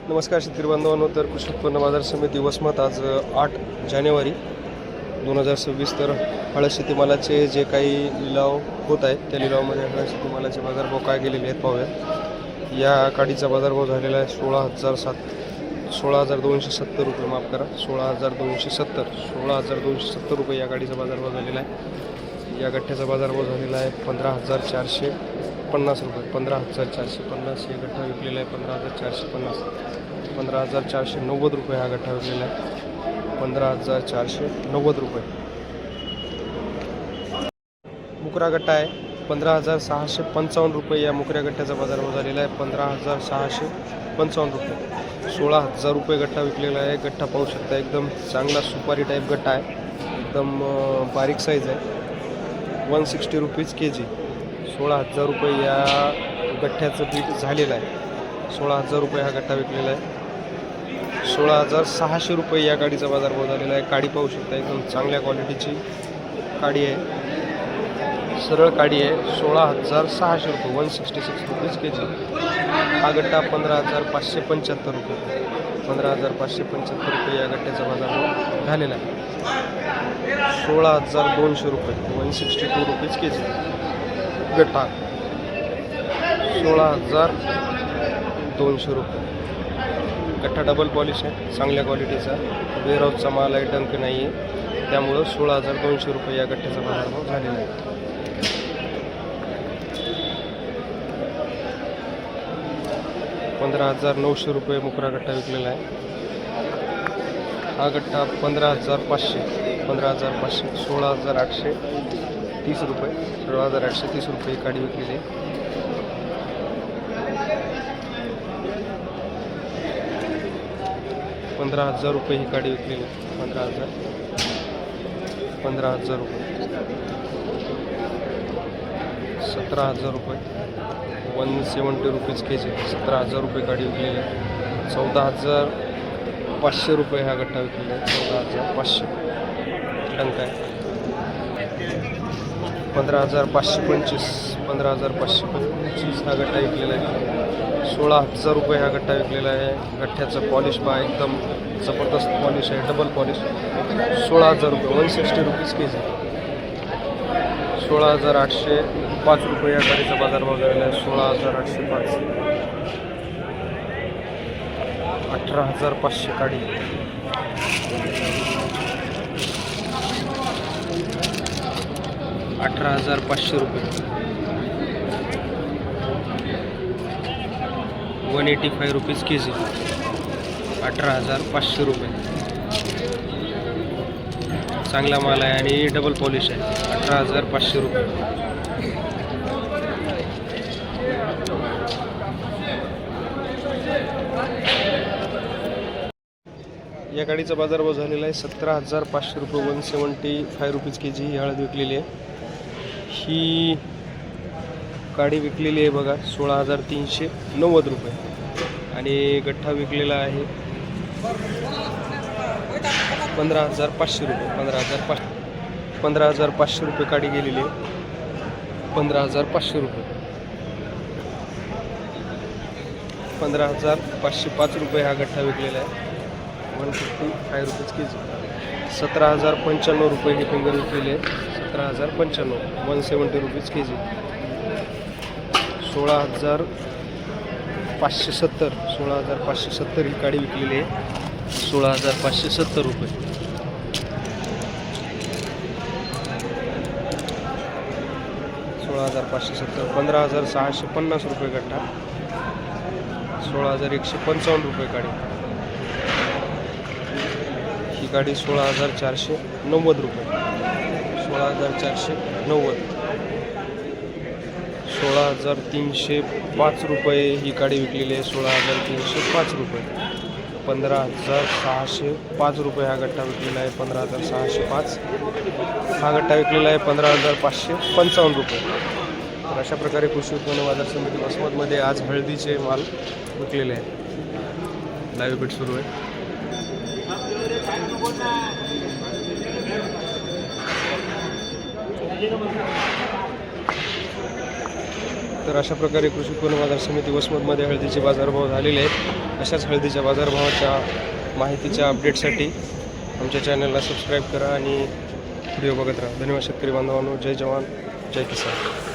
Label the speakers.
Speaker 1: नमस्कार शेतकरी बांधवांनो. तर कृषी उत्पन्न बाजार समिती वसमत आज 8 जानेवारी 2026 तर हळद शेतीमालाचे जे काही लिलाव होत आहेत त्या लिलावामध्ये हळद शेतीमालाचे बाजारभाव काय गेलेले आहेत पाहूया. या काडीचा बाजारभाव झालेला आहे 16,270 रुपये, माफ करा 16,270 रुपये या गाडीचा बाजारभाव झालेला आहे. या गठ्ठ्याचा बाजारभाव झालेला आहे 15,450 रुपये, 15,450. हे गठ्ठा विकलेला आहे 15,450. 15,490 रुपये हा गठ्ठा विकलेला आहे, 15,490 रुपये. मुकरा गट्टा आहे 15,655 रुपये. या मुकऱ्या गठ्ठ्याचा बाजारभाव झालेला आहे 15,655 रुपये. 16,000 रुपये गट्ठा विकलेला आहे. गट्ठा पाहू शकता, एकदम चांगला सुपारी टाईप गट्ठा आहे, एकदम बारीक साईज आहे. 160 रुपीज के-जी. 16,000 रुपये या गठ्ठ्याचं पीठ झालेलं आहे. 16,000 रुपये हा गट्ठा विकलेला आहे. 16,600 रुपये या गाडीचा बाजारभाव झालेला आहे. काडी पाहू शकता, एकदम चांगल्या क्वालिटीची काडी आहे, सरळ काडी आहे. 16,600 रुपये, 166 रुपीज के-जी. हा गट्टा 15,575 रुपये, 15,575 रुपये या गट्ट्याचा बाजारभाव झालेला आहे. 16,200 रुपये, 162 रुपीज के-जी. गट्टा 16,200 रुपये. गट्ठा डबल पॉलिश आहे, चांगल्या क्वालिटीचा, वेअरहाऊसचा माल आहे, डंक नाही आहे, त्यामुळं 16,200 रुपये या गट्ठ्याचा बाजारभाव झालेला आहे. 15,900 रुपये मुकरा गट्ठा विकलेला आहे. हा गट्ठा 15,500, 15,500. 16,830 रुपये, 16,830 रुपये काडी विकलेली आहे. 15,000 रुपये ही काडी विकलेली आहे. 15,000 रुपये. 17,000 रुपये, 170 रुपीज के-जी. 17,000 रुपये काडी विकलेली आहे. 14,500 रुपये हा गट्ठा विकलेला आहे. 14,500 टंक आहे. 15,525, 15,525 हा गट्ठा विकलेला आहे. 16,000 रुपये हा गट्ठा विकलेला आहे. गठ्ठ्याचं पॉलिश पहा, एकदम जबरदस्त पॉलिश आहे, डबल पॉलिश. 16,000 रुपये, 160 रुपीज के-जी. 16,805 रुपये या गाडीचा बाजारभाव झालेला आहे. 16,805. 18,500 काडी. 18,500 रुपये. 185 रुपीज के-जी. 18,500 रुपये. चांगला माल आहे आणि डबल पॉलिश आहे. 18,500 रुपये. या गाडीचा बाजारभाव झालेला आहे 17,500 रुपये, 175 रुपीज के-जी ही हळद विकलेली आहे. ही गाडी विकलेली आहे बघा 16,390 रुपये आणि गठ्ठा विकलेला आहे 15,500 रुपये. 15,500 रुपये काडी गेलेली आहे. 15,500 रुपये. 15,505 रुपये हा गठ्ठा विकलेला आहे. 155 रुपीज के-जी. 17,095 रुपये हे फिंगर विकलेले आहे. 17,095, 170 रुपीज के-जी. 16,570, 16,570 ही काडी विकलेली आहे. 16,570 रुपये. 16,570. 15,650 रुपये गठ्ठा. 16,155 रुपये काडी. ही गाडी 16,490 रुपये. 16,490. 16,305 रुपये ही गाडी विकलेली आहे. 16,305 रुपये. 15,605 रुपये हा गट्ठा विकलेला आहे. 15,605 हा गट्ठा विकलेला आहे. 15,555 रुपये. तर अशा प्रकारे कृषी उत्पन्न बाजार समिती वसमतमध्ये आज हळदीचे माल विकलेले आहेत. लाईव्ह बीट सुरू आहे. तर अशा प्रकारे कृषी उत्पन्न बाजार समिती वसमतमध्ये हळदीचे बाजारभाव झालेले आहेत. अशाच हळदीच्या बाजारभावाच्या माहितीच्या अपडेटसाठी आमच्या चॅनलला सबस्क्राईब करा आणि व्हिडिओ बघत राहा. धन्यवाद शेतकरी बांधवांनो. जय जवान जय किसान.